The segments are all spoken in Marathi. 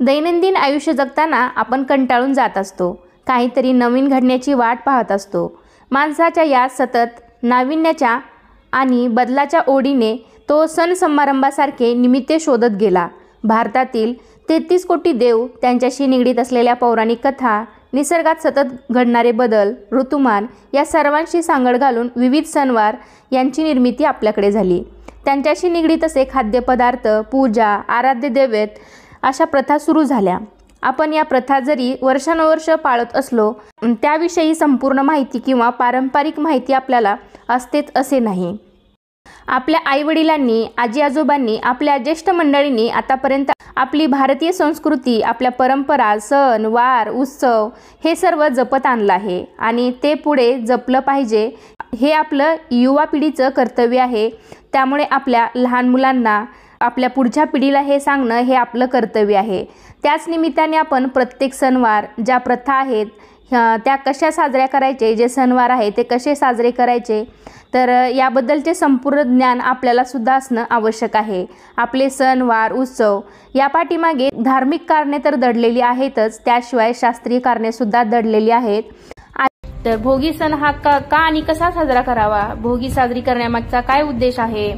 दैनंदिन आयुष्य जगताना आपण कंटाळून जात असतो, काहीतरी नवीन घडण्याची वाट पाहत असतो। माणसाच्या या सतत नाविन्याच्या आणि बदलाच्या ओढीने तो सण समारंभासारखे निमित्ते शोधत गेला। भारतातील 33 कोटी देव, त्यांच्याशी निगडीत असलेल्या पौराणिक कथा, निसर्गात सतत घडणारे बदल, ऋतुमान या सर्वांशी सांगड घालून विविध सणवार यांची निर्मिती आपल्याकडे झाली। त्यांच्याशी निगडीत असे खाद्यपदार्थ, पूजा, आराध्य दैवत अशा प्रथा सुरू झाल्या। आपण या प्रथा जरी वर्षानुवर्ष पाळत असलो, त्याविषयी संपूर्ण माहिती किंवा पारंपरिक माहिती आपल्याला असतेच असे नाही। आपल्या आईवडिलांनी, आजी आजोबांनी, आपल्या ज्येष्ठ मंडळींनी आतापर्यंत आपली भारतीय संस्कृती, आपल्या परंपरा, सण, वार, उत्सव हे सर्व जपत आणलं आहे आणि ते पुढे जपलं पाहिजे हे आपलं युवा पिढीचं कर्तव्य आहे। त्यामुळे आपल्या लहान मुलांना, आपल्या पुढच्या पिढीला हे सांगणं हे आपलं कर्तव्य आहे। त्याच निमित्ताने आपण प्रत्येक सणवार, ज्या प्रथा आहेत त्या कशा साजऱ्या करायचे, जे सणवार आहे ते कसे साजरे करायचे, तर याबद्दलचे संपूर्ण ज्ञान आपल्याला सुद्धा असणं आवश्यक आहे। आपले सणवार, उत्सव या पाठीमागे धार्मिक कारणे तर दडलेली आहेतच, त्याशिवाय शास्त्रीय कारणे सुद्धा दडलेली आहेत। तर भोगी सण हा का आणि कसा साजरा करावा, भोगी साजरी करण्यामागचा काय उद्देश आहे,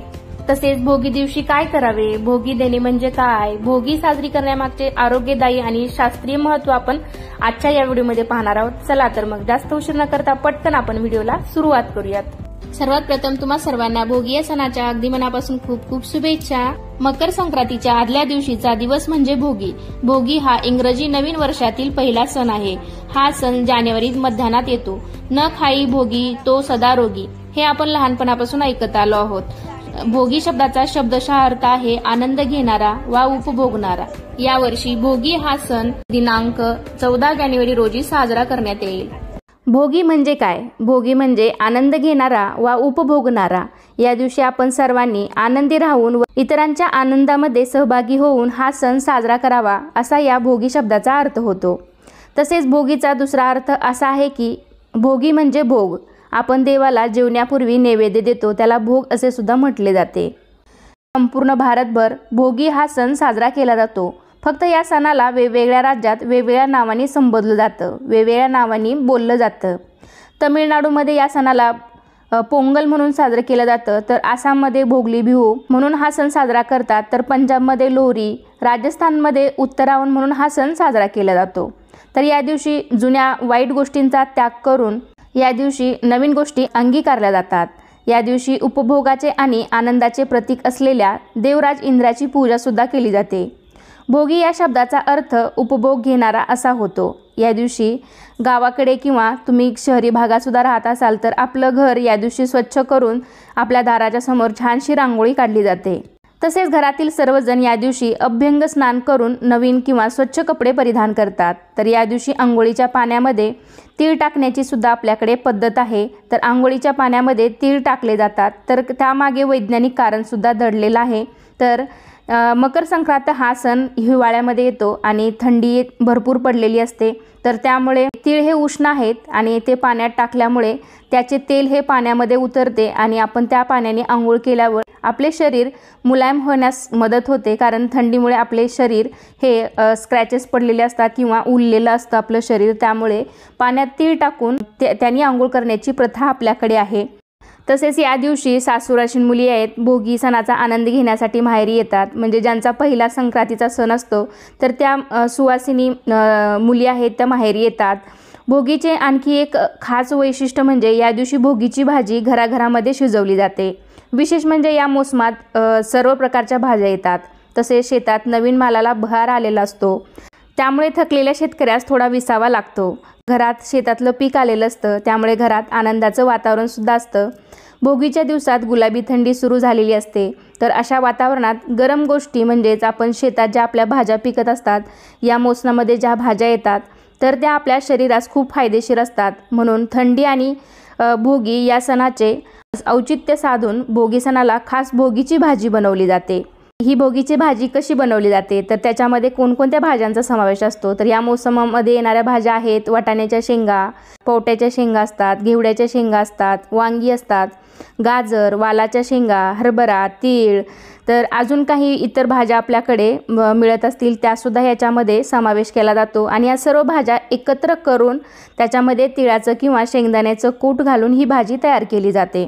तसेच भोगी दिवशी काय करावे, भोगी देणे म्हणजे काय, भोगी साजरी करण्यामागचे आरोग्यदायी आणि शास्त्रीय महत्त्व आपण आजच्या या व्हिडिओमध्ये पाहणार आहोत। चला तर मग जास्त उशीर न करता पटकन आपण व्हिडिओला सुरुवात करूयात। सर्वात प्रथम तुम्हा सर्वांना भोगी या सणाच्या अगदी मनापासून खूप खूप शुभेच्छा। मकर संक्रांतीच्या आदल्या दिवशीचा दिवस म्हणजे भोगी। भोगी हा इंग्रजी नवीन वर्षातील पहिला सण आहे। हा सण जानेवारीत मध्यान्हात येतो। न खाई भोगी तो सदा रोगी, हे आपण लहानपणापासून ऐकत आलो आहोत। भोगी शब्दाचा शब्दशः अर्थ आहे आनंद घेणारा वा उपभोगणारा। यावर्षी भोगी हा सण दिनांक 14 जानेवारी रोजी साजरा करण्यात येईल। भोगी म्हणजे काय? भोगी म्हणजे आनंद घेणारा वा उपभोगणारा। या दिवशी आपण सर्वांनी आनंदी राहून व इतरांच्या आनंदामध्ये सहभागी होऊन हा सण साजरा करावा, असा या भोगी शब्दाचा अर्थ होतो। तसेच भोगीचा दुसरा अर्थ असा आहे की भोगी म्हणजे भोग। आपण देवाला जेवण्यापूर्वी नैवेद्य देतो, त्याला भोग असे सुद्धा म्हटले जाते। संपूर्ण भारतभर भोगी हा सण साजरा केला जातो। फक्त या सणाला वेगवेगळ्या राज्यात वेगवेगळ्या नावाने संबोधलं जातं, वेगवेगळ्या नावाने बोललं जातं। तमिळनाडूमध्ये या सणाला पोंगल म्हणून साजरं केलं जातं, तर आसाममध्ये भोगली बिहू म्हणून हा सण साजरा करतात, तर पंजाबमध्ये लोहरी, राजस्थानमध्ये उत्तरायण म्हणून हा सण साजरा केला जातो। तर या दिवशी जुन्या वाईट गोष्टींचा त्याग करून या दिवशी नवीन गोष्टी अंगीकारल्या जातात। या दिवशी उपभोगाचे आणि आनंदाचे प्रतीक असलेल्या देवराज इंद्राची पूजा सुद्धा केली जाते। भोगी या शब्दाचा अर्थ उपभोग घेणारा असा होतो। या दिवशी गावाकडे किंवा तुम्ही शहरी भागात सुद्धा राहत असाल तर आपलं घर या दिवशी स्वच्छ करून आपल्या दाराच्या समोर छानशी रांगोळी काढली जाते। तसेच घरातील सर्वजण या दिवशी अभ्यंग स्नान करून नवीन किंवा स्वच्छ कपडे परिधान करतात। तर या दिवशी अंघोळीच्या पाण्यामध्ये तीळ टाकण्याची सुद्धा आपल्याकडे पद्धत आहे। तर अंघोळीच्या पाण्यामध्ये तीळ टाकले जातात, तर त्यामागे वैज्ञानिक कारण सुद्धा दडलेलं आहे। तर मकर संक्रांत हा सण हिवाळ्यामध्ये येतो आणि थंडी भरपूर पडलेली असते, तर त्यामुळे तीळ हे उष्ण आहेत आणि ते पाण्यात टाकल्यामुळे त्याचे तेल हे पाण्यामध्ये उतरते आणि आपण त्या पाण्याने आंघोळ केल्यावर आपले शरीर मुलायम होण्यास मदत होते। कारण थंडीमुळे आपले शरीर हे स्क्रॅचेस पडलेले असतात किंवा उरलेलं असतं आपलं शरीर, त्यामुळे पाण्यात तीळ टाकून त्यांनी आंघोळ करण्याची प्रथा आपल्याकडे आहे। तसेच या दिवशी सासूरवाशीण मुली आहेत, भोगी सणाचा आनंद घेण्यासाठी माहेरी येतात। म्हणजे ज्यांचा पहिला संक्रांतीचा सण असतो तर त्या सुवासिनी मुली आहेत त्या माहेरी येतात। भोगीचे आणखी एक खास वैशिष्ट्य म्हणजे या दिवशी भोगीची भाजी घराघरामध्ये शिजवली जाते। विशेष म्हणजे या मोसमात सर्व प्रकारच्या भाज्या येतात। तसेच शेतात नवीन मालाला बहार आलेला असतो, त्यामुळे थकलेल्या शेतकऱ्यास थोडा विसावा लागतो। घरात शेतातलं पीक आलेलं असतं, त्यामुळे घरात आनंदाचं वातावरण सुद्धा असतं। भोगीच्या दिवसात गुलाबी थंडी सुरू झालेली असते, तर अशा वातावरणात गरम गोष्टी म्हणजेच आपण शेतात ज्या आपल्या भाज्या पिकत असतात, या मोसमामध्ये ज्या भाज्या येतात तर त्या आपल्या शरीरास खूप फायदेशीर असतात। म्हणून थंडी आणि भोगी या सणाचे औचित्य साधून भोगी सणाला खास भोगीची भाजी बनवली जाते। ही भोगीची भाजी कशी बनवली जाते, तर त्याच्यामध्ये कोणकोणत्या भाज्यांचा समावेश असतो, तर या मोसमामध्ये येणाऱ्या भाज्या आहेत वाटाण्याच्या शेंगा, पोवट्याच्या शेंगा असतात, घेवड्याच्या शेंगा असतात, वांगी असतात, गाजर, वालाच्या शेंगा, हरभरा, तीळ, तर अजून काही इतर भाज्या आपल्याकडे मिळत असतील त्यासुद्धा याच्यामध्ये समावेश केला जातो आणि या सर्व भाज्या एकत्र करून त्याच्यामध्ये तिळाचं किंवा शेंगदाण्याचं कूट घालून ही भाजी तयार केली जाते।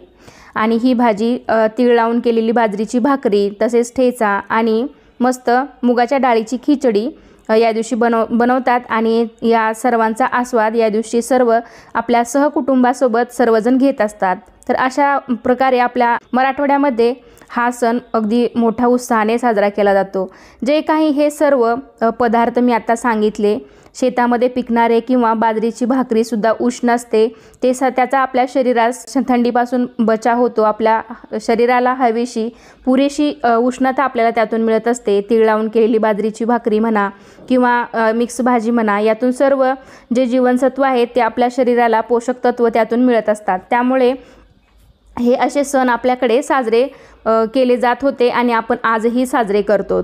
आणि ही भाजी तीळ लावून केलेली बाजरीची भाकरी, तसेच ठेचा आणि मस्त मुगाच्या डाळीची खिचडी या दिवशी बनवतात आणि या सर्वांचा आस्वाद या दिवशी सर्व आपल्या सहकुटुंबासोबत सर्वजण घेत असतात। तर अशा प्रकारे आपल्या मराठवाड्यामध्ये हा सण अगदी मोठ्या उत्साहाने साजरा केला जातो। जे काही हे सर्व पदार्थ मी आता सांगितले, शेतामध्ये पिकणारे किंवा बाजरीची भाकरी सुद्धा उष्ण असते, त्याचा आपल्या शरीरास थंडीपासून बचाव होतो। आपल्या शरीराला हवीशी पुरेशी उष्णता आपल्याला त्यातून मिळत असते। तीळ लावून केलेली बाजरीची भाकरी म्हणा किंवा मिक्स भाजी म्हणा, यातून सर्व जे जीवनसत्व आहेत ते आपल्या शरीराला पोषक तत्व त्यातून मिळत असतात। त्यामुळे हे असे सण आपल्याकडे साजरे केले जात होते आणि आपण आजही साजरे करतो।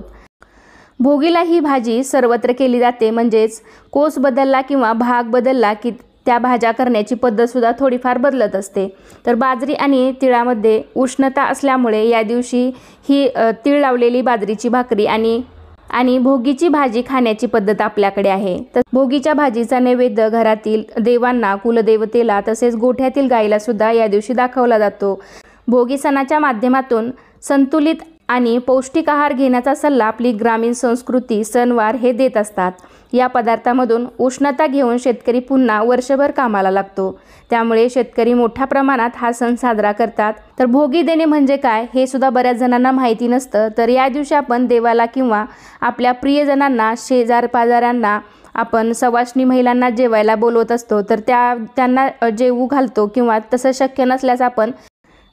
भोगीला ही भाजी सर्वत्र केली जाते, म्हणजेच कोस बदलला किंवा भाग बदलला की त्या भाज्या करण्याची पद्धतसुद्धा थोडीफार बदलत असते। तर बाजरी आणि तिळामध्ये उष्णता असल्यामुळे या दिवशी ही तीळ लावलेली बाजरीची भाकरी आणि भोगीची भाजी खाण्याची पद्धत आपल्याकडे आहे। तर भोगीच्या भाजीचा नैवेद्य घरातील देवांना, कुलदेवतेला तसेच गोठ्यातील गाईला सुद्धा या दिवशी दाखवला जातो। भोगी सणाच्या माध्यमातून संतुलित आणि पौष्टिक आहार घेण्याचा सल्ला आपली ग्रामीण संस्कृती, सणवार हे देत असतात। या पदार्थामधून उष्णता घेऊन शेतकरी पुन्हा वर्षभर कामाला लागतो, त्यामुळे शेतकरी मोठ्या प्रमाणात हा सण साजरा करतात। तर भोगी देणे म्हणजे काय हे सुद्धा बऱ्याच जणांना माहिती नसतं। तर या दिवशी आपण देवाला किंवा आपल्या प्रियजनांना, शेजार पाजारांना आपण सवाष्णी महिलांना जेवायला बोलवत असतो, तर त्यांना जेवू घालतो किंवा तसं शक्य नसल्यास आपण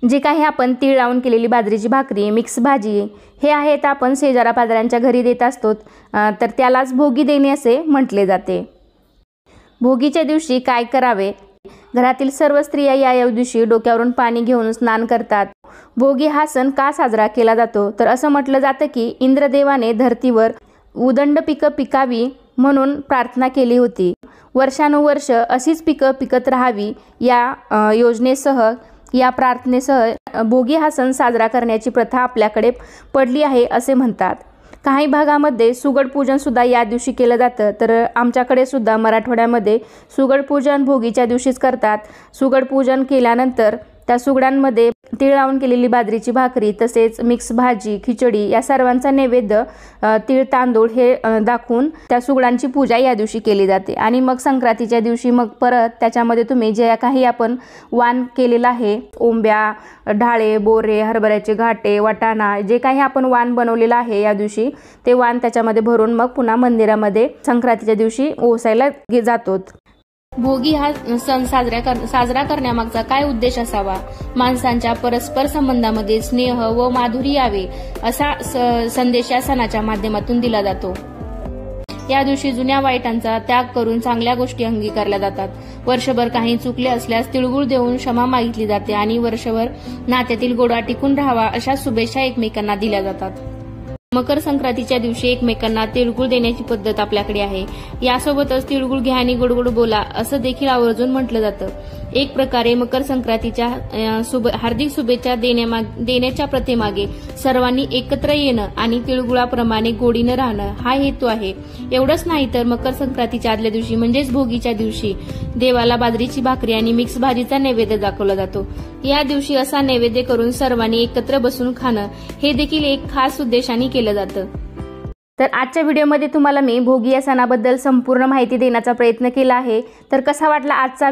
जे काही आपण तीळ लावून केलेली बाजरीची भाकरी, मिक्स भाजी हे आहे तर आपण शेजारा पाजारांच्या घरी देत असतो, तर त्यालाच भोगी देणे असे म्हटले जाते। भोगीच्या दिवशी काय करावे? घरातील सर्व स्त्रिया या दिवशी डोक्यावरून पाणी घेऊन स्नान करतात। भोगी हा सण का साजरा केला जातो? तर असं म्हटलं जातं की इंद्रदेवाने धरतीवर उदंड पिकं पिकावी म्हणून प्रार्थना केली होती। वर्षानुवर्ष अशीच पिकं पिकत राहावी या योजनेसह, या प्रार्थनेसह भोगी हा सण साजरा करण्याची प्रथा आपल्याकडे पडली आहे असे म्हणतात। काही भागामध्ये सुगड पूजन सुद्धा या दिवशी केलं जातं, तर आमच्याकडे सुद्धा मराठवाड्यामध्ये सुगड पूजन भोगीच्या दिवशीच करतात। सुगड पूजन केल्यानंतर त्या सुगडांमध्ये तीळ लावून केलेली बाजरीची भाकरी, तसेच मिक्स भाजी, खिचडी या सर्वांचा नैवेद्य तीळ तांदूळ हे दाखवून त्या सुगडांची पूजा या दिवशी केली जाते। आणि मग संक्रांतीच्या दिवशी मग परत त्याच्यामध्ये तुम्ही जे काही आपण वाण केलेलं आहे, ओंब्या, ढाळे, बोरे, हरभऱ्याचे घाटे, वाटाणा, जे काही आपण वाण बनवलेलं आहे या दिवशी, ते वाण त्याच्यामध्ये भरून मग पुन्हा मंदिरामध्ये संक्रांतीच्या दिवशी ओसायला जातो। भोगी हा सण साजरा करण्यामागचा काय उद्देश असावा? माणसांच्या परस्पर संबंधामध्ये स्नेह व माधुरी यावे असा संदेश या सणाच्या माध्यमातून दिला जातो। या दिवशी जुन्या वाईटांचा त्याग करून चांगल्या गोष्टी अंगीकारल्या जातात। वर्षभर काही चुकले असल्यास तिळगुळ देऊन क्षमा मागितली जाते आणि वर्षभर नात्यातील गोडवा टिकून राहावा अशा शुभेच्छा एकमेकांना दिल्या जातात। मकर संक्रांतीच्या दिवशी एकमेकांना तिळगुळ देण्याची पद्धत आपल्याकडे आहे। यासोबतच तिळगुळ घ्या आणि गोड बोला असं देखील आवर्जून म्हटलं जातं। एक प्रकारे मकर संक्रांतीच्या हार्दिक शुभेच्छा देण्याच्या प्रथेमागे सर्वांनी एकत्र येणं आणि तिळगुळाप्रमाणे गोडीनं राहणं हा हेतू आहे। एवढंच नाही तर मकर संक्रांतीच्या आदल्या दिवशी म्हणजेच भोगीच्या दिवशी देवाला बाजरीची भाकरी आणि मिक्स भाजीचा नैवेद्य दाखवला जातो। या दिवशी असा नैवेद्य करून सर्वांनी एकत्र बसून खाणं हे देखील एक खास उद्देशाने केलं जातं। तर आजच्या व्हिडिओमध्ये तुम्हाला मी भोगी या सणाबद्दल संपूर्ण माहिती देण्याचा प्रयत्न केला आहे। तर कसा वाटला आजचा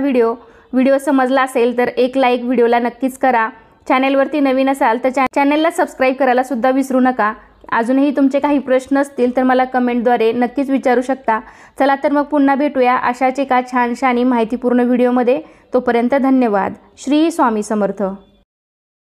व्हिडिओ समजला असेल तर एक लाईक व्हिडिओला नक्कीच करा। चॅनलवरती नवीन असाल तर चॅनलला सबस्क्राईब करायला सुद्धा विसरू नका। अजूनही तुमचे काही प्रश्न असतील तर मला कमेंटद्वारे नक्कीच विचारू शकता। चला तर मग पुन्हा भेटूया अशाच एका छानशा आणि माहितीपूर्ण व्हिडिओमध्ये। तोपर्यंत धन्यवाद। श्री स्वामी समर्थ।